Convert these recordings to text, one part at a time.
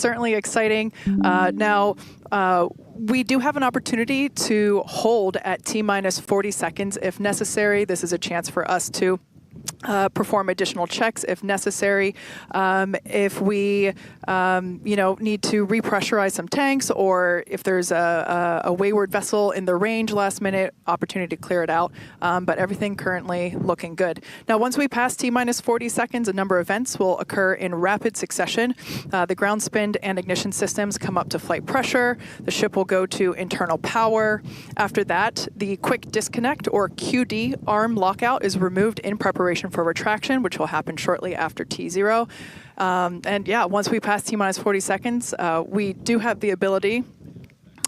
certainly exciting. Now, we do have an opportunity to hold at T-minus 40 seconds if necessary. This is a chance for us to perform additional checks if necessary. If we, need to repressurize some tanks, or if there's a wayward vessel in the range last minute, opportunity to clear it out. But everything currently looking good. Now, once we pass T-minus 40 seconds, a number of events will occur in rapid succession. The ground spin and ignition systems come up to flight pressure. The ship will go to internal power. After that, the quick disconnect, or QD arm lockout, is removed in preparation for retraction, which will happen shortly after T0. And yeah, once we pass T-minus 40 seconds, we do have the ability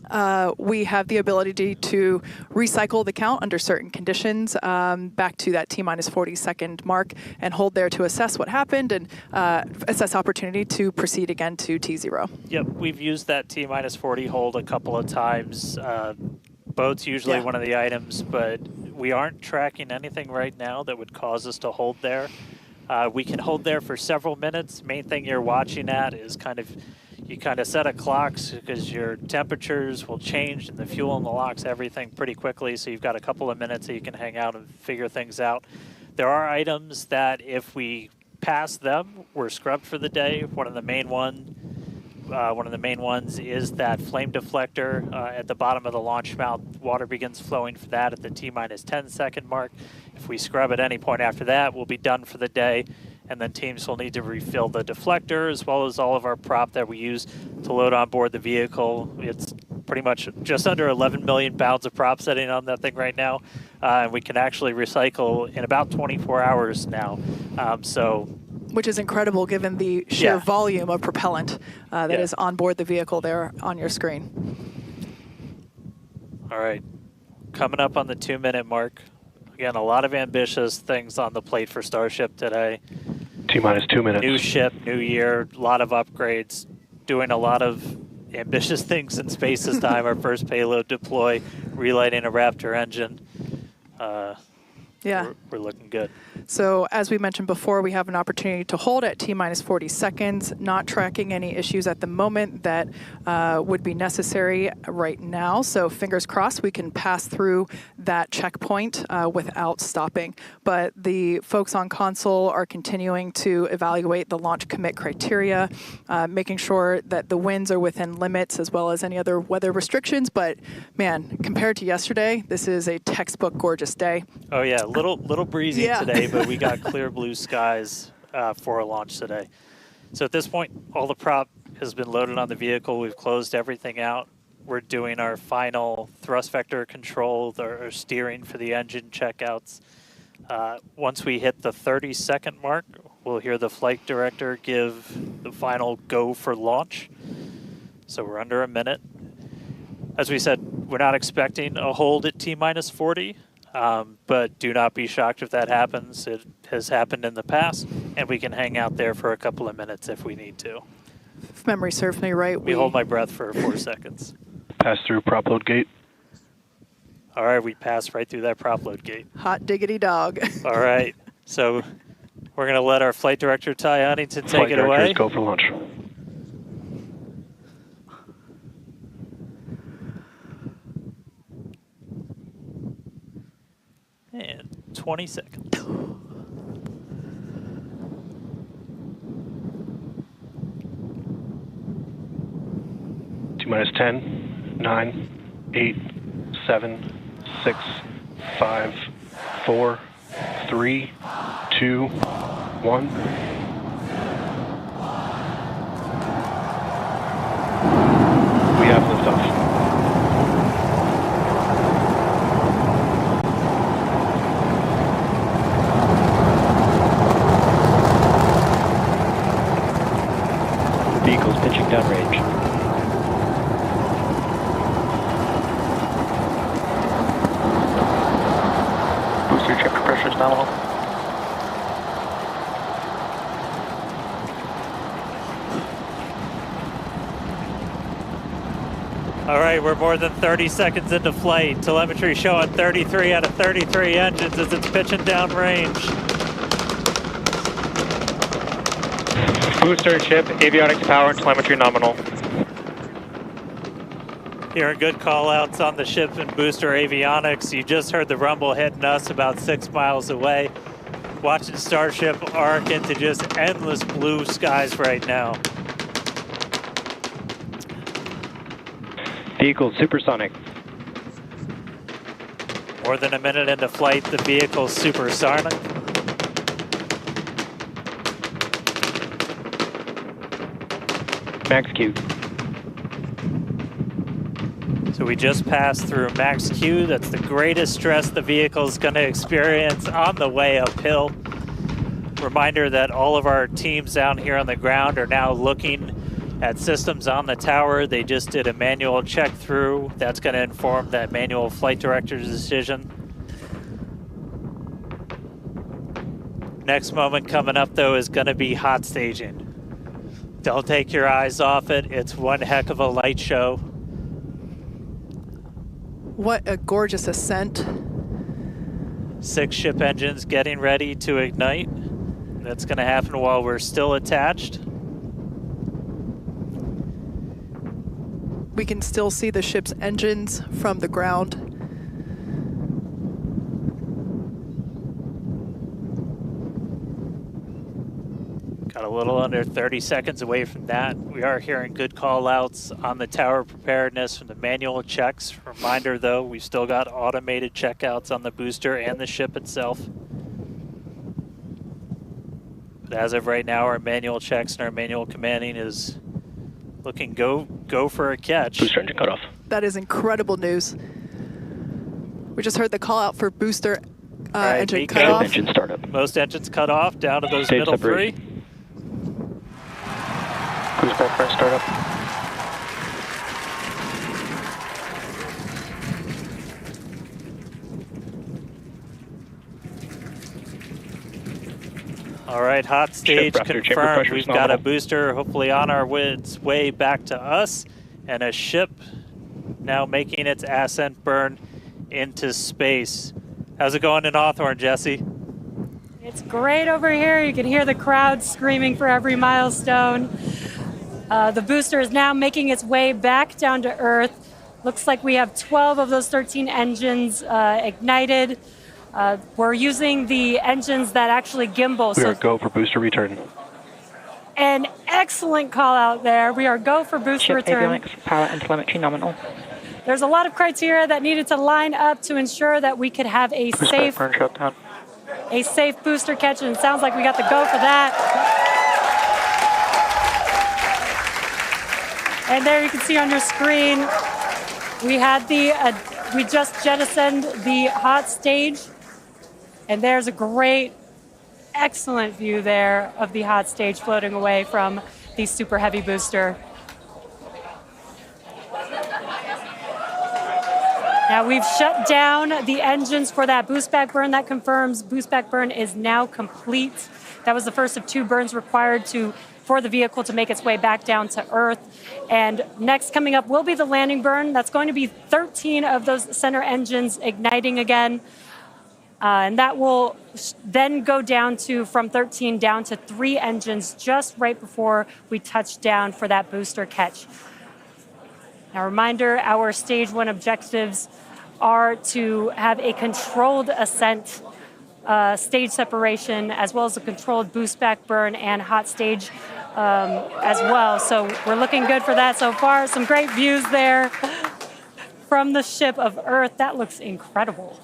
to recycle the count under certain conditions back to that T-minus 40 second mark and hold there to assess what happened and assess opportunity to proceed again to T0. Yep, we've used that T-minus 40 hold a couple of times. Boat's usually one of the items, but we aren't tracking anything right now that would cause us to hold there. We can hold there for several minutes. Main thing you're watching at is you kind of set a clocks because your temperatures will change and the fuel in the locks, everything pretty quickly. So you've got a couple of minutes that you can hang out and figure things out. There are items that if we pass them, we're scrubbed for the day. One of the main ones is that flame deflector at the bottom of the launch mount. Water begins flowing for that at the T-minus 10 second mark. If we scrub at any point after that, we'll be done for the day. And then teams will need to refill the deflector as well as all of our prop that we use to load on board the vehicle. It's pretty much just under 11 million pounds of prop sitting on that thing right now. And we can actually recycle in about 24 hours now. Which is incredible given the sheer volume of propellant that is on board the vehicle there on your screen. All right, coming up on the 2-minute mark. Again, a lot of ambitious things on the plate for StarShip today. T-minus 2 minutes. New ship, new year, a lot of upgrades, doing a lot of ambitious things in space this time. Our first payload deploy, relighting a Raptor engine. We're looking good. So as we mentioned before, we have an opportunity to hold at T-minus 40 seconds, not tracking any issues at the moment that would be necessary right now. So fingers crossed we can pass through that checkpoint without stopping. But the folks on console are continuing to evaluate the launch commit criteria, making sure that the winds are within limits as well as any other weather restrictions. But man, compared to yesterday, this is a textbook gorgeous day. Oh yeah, little breezy today, but we got clear blue skies for a launch today. So at this point, all the prop has been loaded on the vehicle. We've closed everything out. We're doing our final thrust vector control, our steering for the engine checkouts. Once we hit the 30-second mark, we'll hear the flight director give the final go for launch. So we're under a minute. As we said, we're not expecting a hold at T-minus 40. But do not be shocked if that happens. It has happened in the past, and we can hang out there for a couple of minutes if we need to. If memory serves me right, we hold my breath for 4 seconds. Pass through prop load gate. All right, we passed right through that prop load gate. Hot diggity dog. All right, so we're going to let our flight director, Ty Huntington, take it away. Go for launch. And 20 seconds. T-minus 10, 9, 8, 7, 6, 5, 4, 3, 2, 1. We have liftoff. Vehicles pitching downrange. Booster chamber pressure is nominal. All right, we're more than 30 seconds into flight. Telemetry showing 33 out of 33 engines as it's pitching downrange. Booster and ship, avionics, power, and telemetry nominal. Hearing good call outs on the ship and booster avionics. You just heard the rumble hitting us about 6 miles away. Watching StarShip arc into just endless blue skies right now. Vehicle supersonic. More than a minute into flight, the vehicle's supersonic. Max Q. So we just passed through max Q. That's the greatest stress the vehicle's going to experience on the way uphill. Reminder that all of our teams down here on the ground are now looking at systems on the tower. They just did a manual check through. That's going to inform that manual flight director's decision. Next moment coming up, though, is going to be hot staging. Don't take your eyes off it. It's one heck of a light show. What a gorgeous ascent. 6 ship engines getting ready to ignite. That's going to happen while we're still attached. We can still see the ship's engines from the ground. Got a little under 30 seconds away from that. We are hearing good call outs on the tower preparedness from the manual checks. Reminder though, we've still got automated checkouts on the booster and the ship itself. But as of right now, our manual checks and our manual commanding is looking go for a catch. Booster engine cut off. That is incredible news. We just heard the call out for booster Right, engine Miko. cut off. Engine startup. Most engines cut off, down to those Stage middle separation. 3. Cruise back burn startup. All right, hot stage Ship raptor, chamber confirmed. pressure We've is got a nominal. booster hopefully on its way back to us, and a ship now making its ascent burn into space. How's it going in Hawthorne, Jesse? It's great over here. You can hear the crowd screaming for every milestone. The booster is now making its way back down to Earth. Looks like we have 12 of those 13 engines ignited. We're using the engines that actually gimbal. We So are go for booster return. an excellent call out there. We are go for booster Ship return. avionics, power, and telemetry nominal. There's a lot of criteria that needed to line up to ensure that we could have a Cruise back safe burn shutdown. booster catch, and it sounds like we got the go for that. And there you can see on your screen, we had we just jettisoned the hot stage, and there's a great, excellent view there of the hot stage floating away from the super heavy booster. Now we've shut down the engines for that boost back burn. That confirms boost back burn is now complete. That was the first of 2 burns required for the vehicle to make its way back down to Earth. And next coming up will be the landing burn. That's going to be 13 of those center engines igniting again. And that will then go down from 13 down to 3 engines just right before we touch down for that booster catch. Now, reminder, our stage 1 objectives are to have a controlled ascent, stage separation, as well as a controlled boost back burn and hot stage as well. So we're looking good for that so far. Some great views there from the ship of Earth. That looks incredible.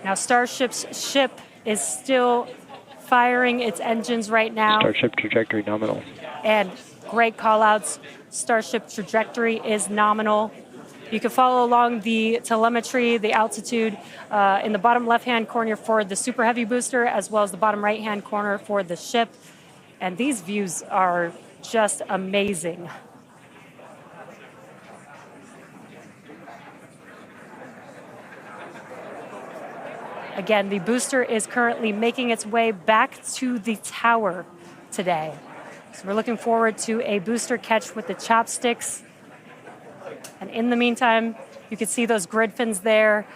Now, Starship's ship is still firing its engines right now. Starship trajectory nominal. And great call outs. Starship trajectory is nominal. You can follow along the telemetry, the altitude in the bottom left-hand corner for the super heavy booster, as well as the bottom right-hand corner for the ship. And these views are just amazing. Again, the booster is currently making its way back to the tower today. So we're looking forward to a booster catch with the chopsticks. And in the meantime, you can see those grid fins there.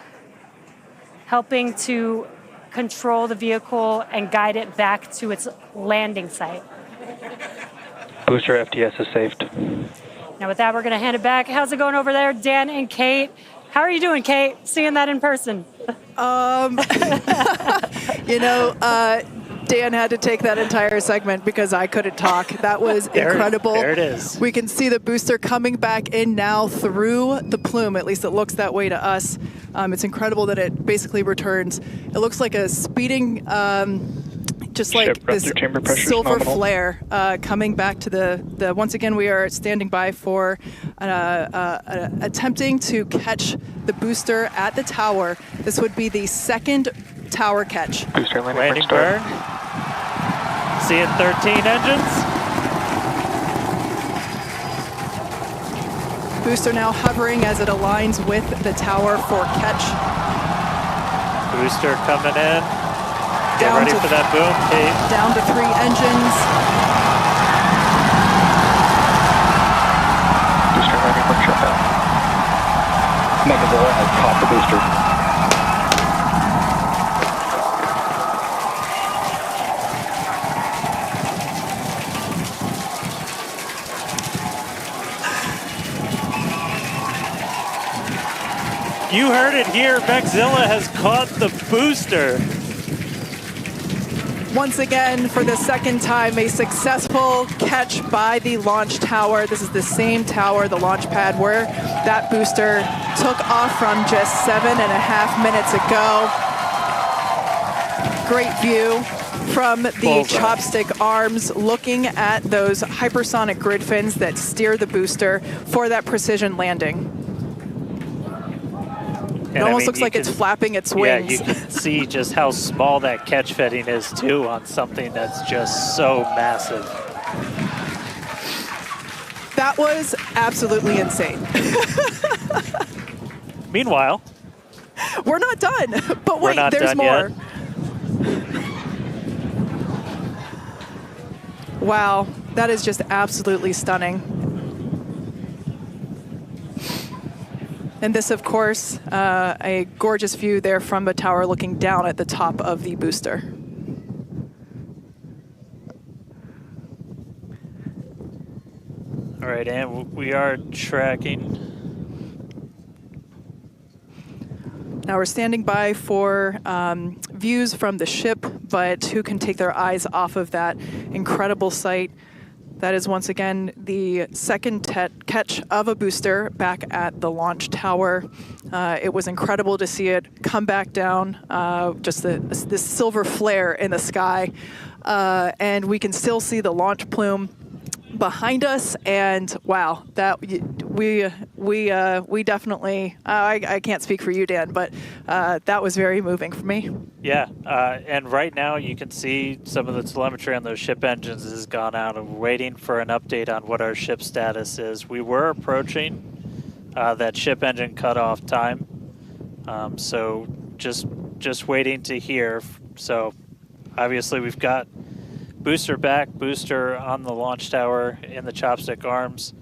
helping to control the vehicle and guide it back to its landing site. Booster FTS is saved. Now with that, we're going to hand it back. How's it going over there, Dan and Kate? How are you doing, Kate? Seeing that in person? Dan had to take that entire segment because I couldn't talk. That was incredible. There it is. We can see the booster coming back in now through the plume. At least it looks that way to us. It's incredible that it basically returns. It looks like a speeding, just like Ship this rupture chamber pressure is silver nominal. flare coming back to the. Once again, we are standing by for attempting to catch the booster at the tower. This would be the second tower catch. Booster Landing burn. Seeing 13 engines. Booster now hovering as it aligns with the tower for catch. Booster coming in. Get Down ready to for that boom, Kate. Down to 3 engines. Booster landing burn shutdown. Megazilla has caught the booster. You heard it here. Megazilla has caught the booster. Once again, for the second time, a successful catch by the launch tower. This is the same tower, the launch pad, where that booster took off from just 7.5 minutes ago. Great view from the Bullseye. chopstick arms, looking at those hypersonic grid fins that steer the booster for that precision landing. It And I almost mean, looks you like it's can- flapping its Yeah, wings. you can see just how small that catch fitting is too on something that's just so massive. That was absolutely insane. Meanwhile, We're not done, but We're wait, not there's done more. yet. Wow, that is just absolutely stunning. And this, of course, a gorgeous view there from the tower looking down at the top of the booster. all right, and we are tracking. Now we're standing by for views from the ship, but who can take their eyes off of that incredible sight? That is once again the second catch of a booster back at the launch tower. It was incredible to see it come back down, just this silver flare in the sky. And we can still see the launch plume behind us, and wow, that we definitely I can't speak for you, Dan, but that was very moving for me. Yeah, and right now you can see some of the telemetry on those ship engines has gone out, and we're waiting for an update on what our ship status is. We were approaching that ship engine cutoff time, so just waiting to hear. So obviously we've got booster back, booster on the launch tower in the chopstick arms,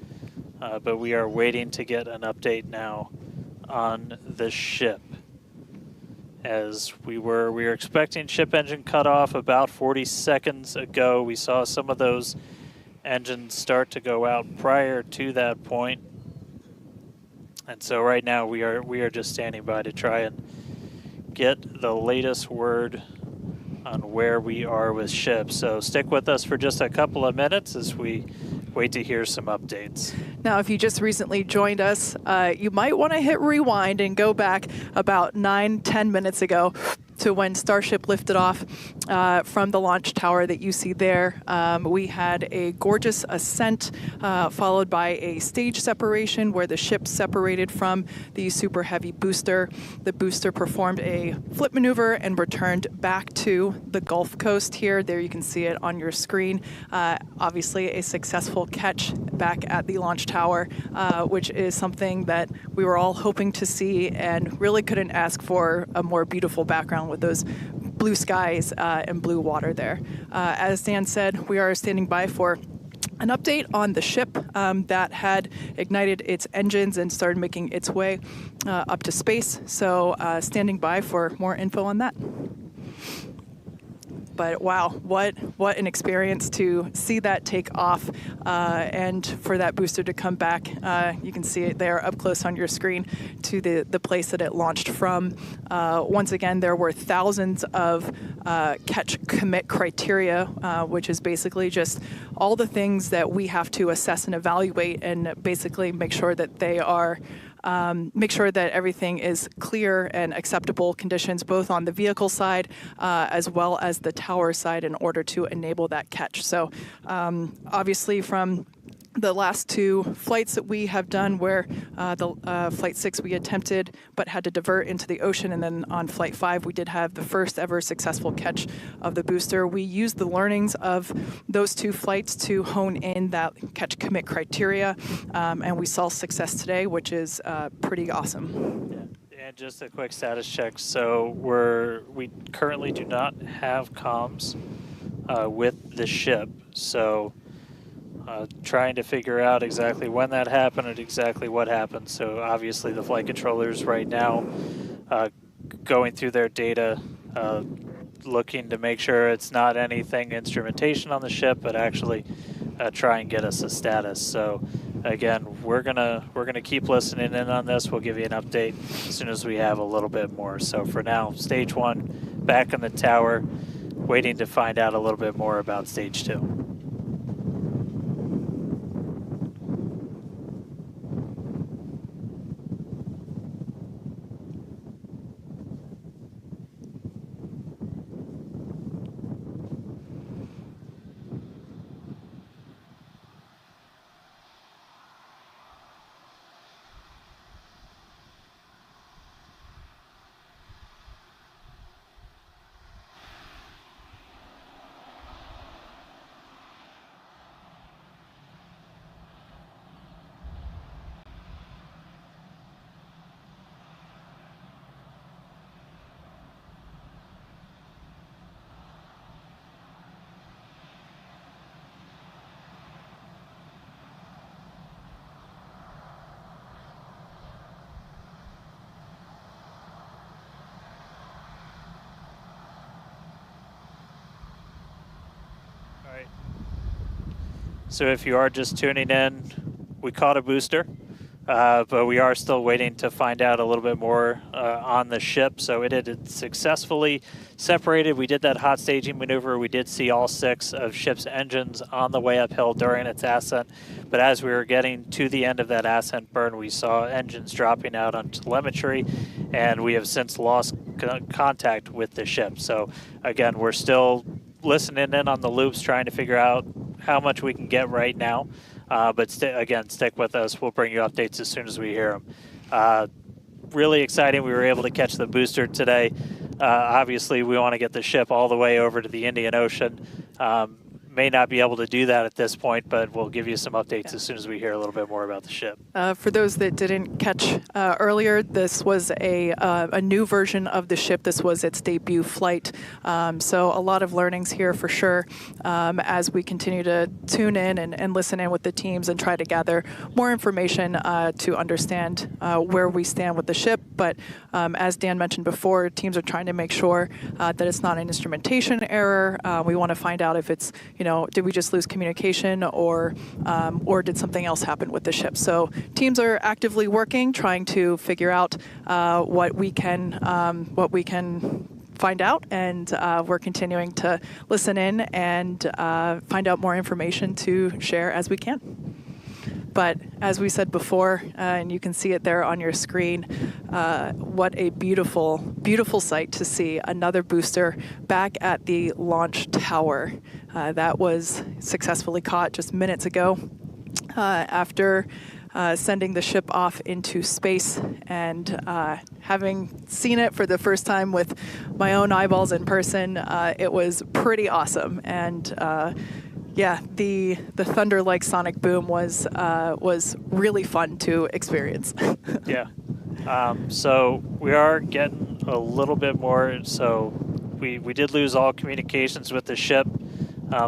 but we are waiting to get an update now on the ship. As we were expecting ship engine cutoff about 40 seconds ago. We saw some of those engines start to go out prior to that point. And so right now we are just standing by to try and get the latest word on where we are with ships. So stick with us for just a couple of minutes as we wait to hear some updates. Now, if you just recently joined us, you might want to hit rewind and go back about 9-10 minutes ago to when StarShip lifted off from the launch tower that you see there. We had a gorgeous ascent followed by a stage separation where the ship separated from the super heavy booster. The booster performed a flip maneuver and returned back to the Gulf Coast here. There you can see it on your screen. Obviously a successful catch back at the launch tower, which is something that we were all hoping to see and really couldn't ask for a more beautiful background with those blue skies and blue water there. As Dan said, we are standing by for an update on the ship that had ignited its engines and started making its way up to space. So standing by for more info on that. But wow, what an experience to see that take off and for that booster to come back. You can see it there up close on your screen to the place that it launched from. Once again, there were thousands of catch commit criteria, which is basically just all the things that we have to assess and evaluate and basically make sure that they are make sure that everything is clear and acceptable conditions, both on the vehicle side as well as the tower side, in order to enable that catch. So obviously from the last two flights that we have done, where Flight 6 we attempted but had to divert into the ocean, and then on Flight 5 we did have the first ever successful catch of the booster. We used the learnings of those two flights to hone in that catch commit criteria, and we saw success today, which is pretty awesome. Yeah. And just a quick status check. So we currently do not have comms with the ship. So trying to figure out exactly when that happened and exactly what happened. So obviously the flight controllers right now going through their data, looking to make sure it's not anything instrumentation on the ship, but actually try and get us a status. So again, we're gonna keep listening in on this. We'll give you an update as soon as we have a little bit more. So for now, stage 1 back in the tower, waiting to find out a little bit more about stage 2. So if you are just tuning in, we caught a booster, but we are still waiting to find out a little bit more on the ship. So it had successfully separated. We did that hot staging maneuver. We did see all 6 of ship's engines on the way uphill during its ascent. But as we were getting to the end of that ascent burn, we saw engines dropping out on telemetry, and we have since lost contact with the ship. So again, we're still listening in on the loops, trying to figure out how much we can get right now. But again, stick with us. We'll bring you updates as soon as we hear them. Really exciting. We were able to catch the booster today. Obviously, we want to get the ship all the way over to the Indian Ocean. May not be able to do that at this point, but we'll give you some updates as soon as we hear a little bit more about the ship. For those that didn't catch earlier, this was a new version of the ship. This was its debut flight. So a lot of learnings here for sure as we continue to tune in and listen in with the teams and try to gather more information to understand where we stand with the ship. But as Dan mentioned before, teams are trying to make sure that it's not an instrumentation error. We want to find out if it's, did we just lose communication or did something else happen with the ship? So teams are actively working, trying to figure out what we can find out, and we're continuing to listen in and find out more information to share as we can. But as we said before, and you can see it there on your screen, what a beautiful, beautiful sight to see another booster back at the launch tower. That was successfully caught just minutes ago after sending the ship off into space, and having seen it for the first time with my own eyeballs in person, it was pretty awesome. And yeah, the thunder-like sonic boom was really fun to experience. Yeah. So we are getting a little bit more. So we did lose all communications with the ship.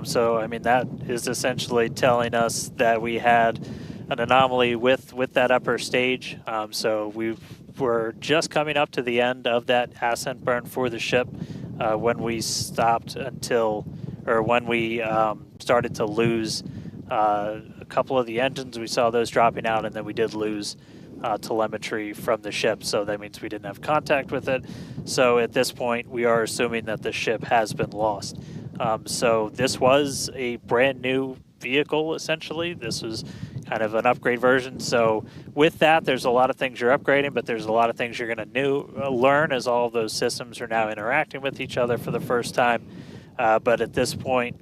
So, I mean, that is essentially telling us that we had an anomaly with that upper stage. So we were just coming up to the end of that ascent burn for the ship when we stopped when we started to lose a couple of the engines. We saw those dropping out, and then we did lose telemetry from the ship, so that means we didn't have contact with it. So at this point, we are assuming that the ship has been lost. So this was a brand new vehicle, essentially. This was kind of an upgrade version. So with that, there's a lot of things you're upgrading, but there's a lot of things you're going to learn as all of those systems are now interacting with each other for the first time. But at this point,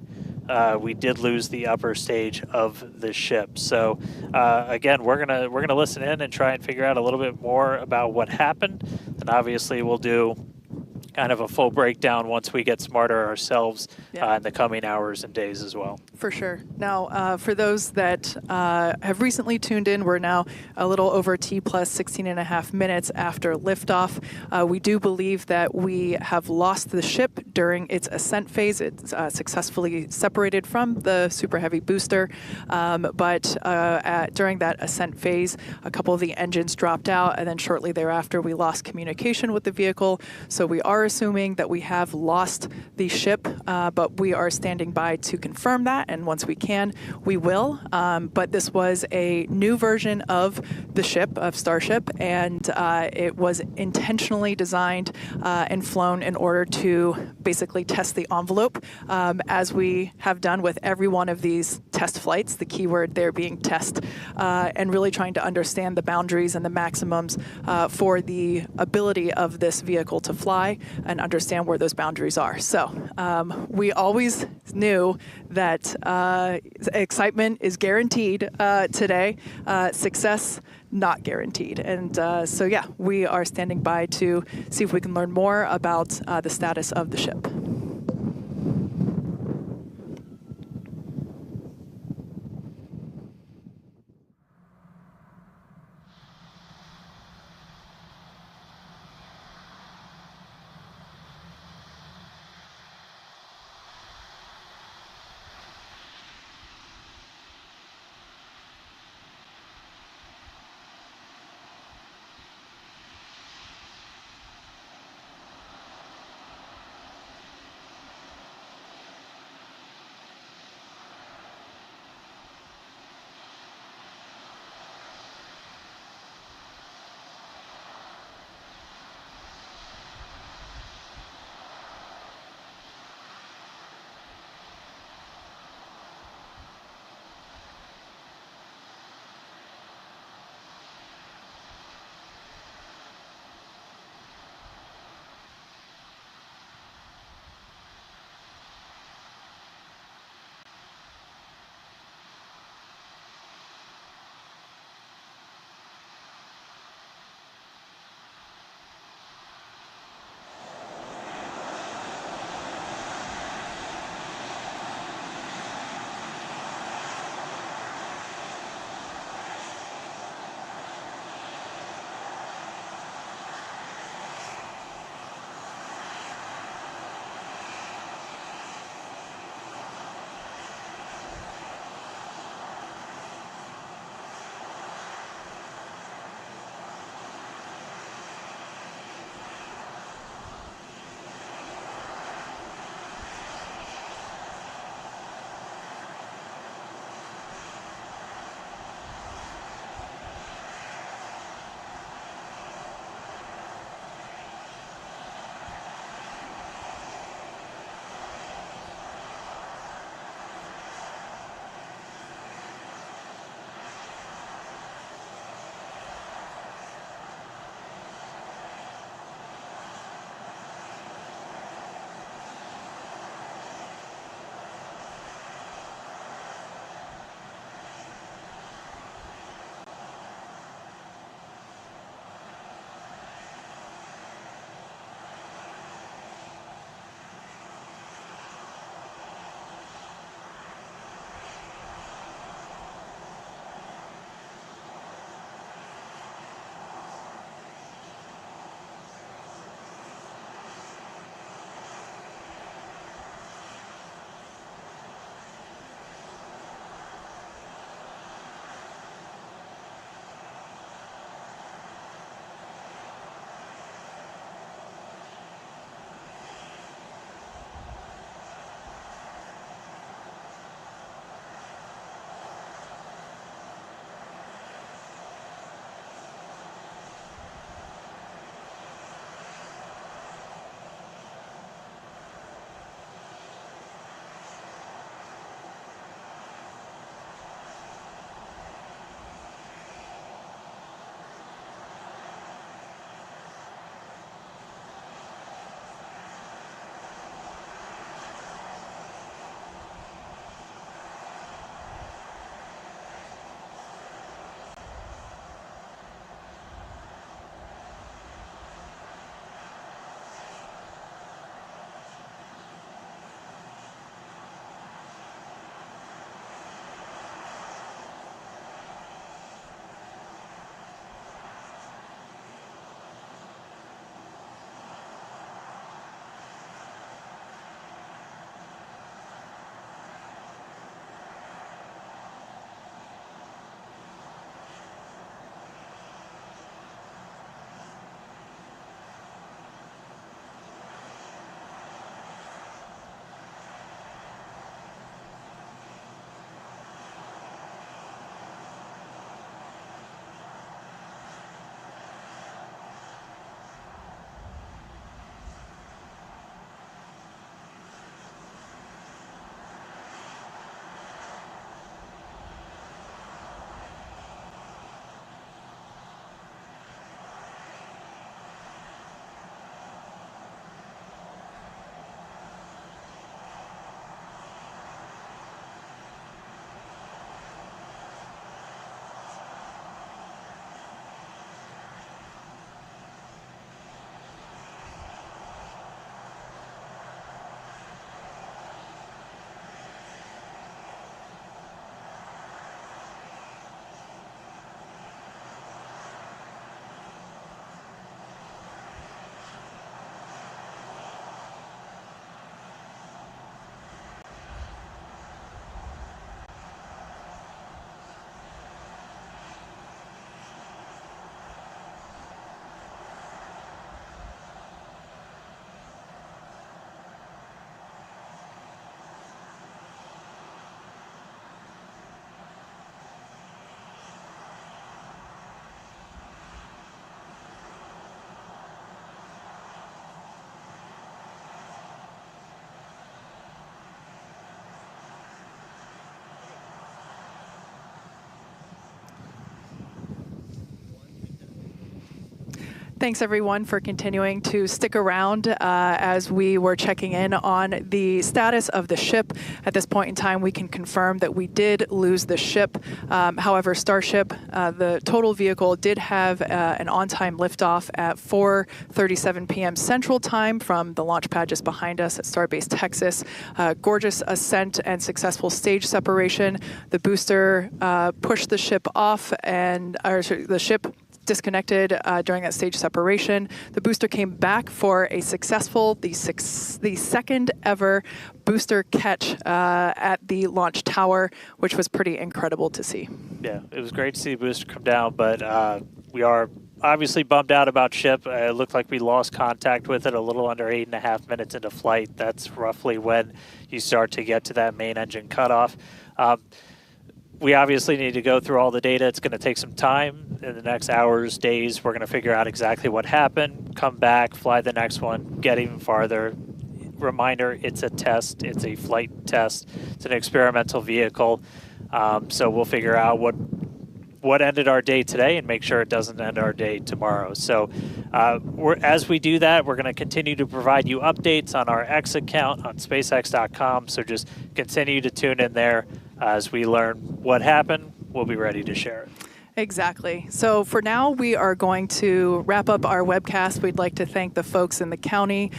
we did lose the upper stage of the ship. So again, we're gonna listen in and try and figure out a little bit more about what happened. And obviously, we'll do kind of a full breakdown once we get smarter ourselves in the coming hours and days as well. For sure. Now, for those that have recently tuned in, we're now a little over T plus 16 and a half minutes after liftoff. We do believe that we have lost the ship during its ascent phase. It's successfully separated from the Super Heavy booster, but during that ascent phase, a couple of the engines dropped out, and then shortly thereafter, we lost communication with the vehicle. So we are assuming that we have lost the ship, but we are standing by to confirm that, and once we can, we will. But this was a new version of the ship, of StarShip, and it was intentionally designed and flown in order to basically test the envelope, as we have done with every one of these test flights, the keyword there being test, and really trying to understand the boundaries and the maximums for the ability of this vehicle to fly and understand where those boundaries are. So we always knew that excitement is guaranteed today, success not guaranteed. And so yeah, we are standing by to see if we can learn more about the status of the ship. Thanks, everyone, for continuing to stick around as we were checking in on the status of the ship. At this point in time, we can confirm that we did lose the ship. However, StarShip, the total vehicle, did have an on-time liftoff at 4:37 p.m. Central Time from the launch pad just behind us at Starbase Texas. Gorgeous ascent and successful stage separation. The booster pushed the ship off, and the ship disconnected during that stage separation. The booster came back for a successful, the second ever booster catch at the launch tower, which was pretty incredible to see. Yeah, it was great to see the booster come down, but we are obviously bummed out about ship. It looked like we lost contact with it a little under 8.5 minutes into flight. That's roughly when you start to get to that main engine cutoff. We obviously need to go through all the data. It's going to take some time. In the next hours, days, we're going to figure out exactly what happened, come back, fly the next one, get even farther. Reminder, it's a test. It's a flight test. It's an experimental vehicle. So we'll figure out what ended our day today and make sure it doesn't end our day tomorrow. So as we do that, we're going to continue to provide you updates on our X account on SpaceX.com. So just continue to tune in there. As we learn what happened, we'll be ready to share it. Exactly. So for now, we are going to wrap up our webcast. We'd like to thank the folks in the county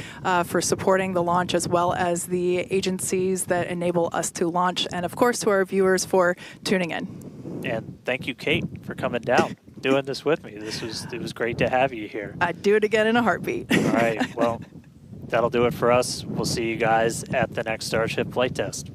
for supporting the launch, as well as the agencies that enable us to launch, and of course to our viewers for tuning in. And thank you, Kate, for coming down, doing this with me. It was great to have you here. I'd do it again in a heartbeat. All right. Well, that'll do it for us. We'll see you guys at the next StarShip flight test.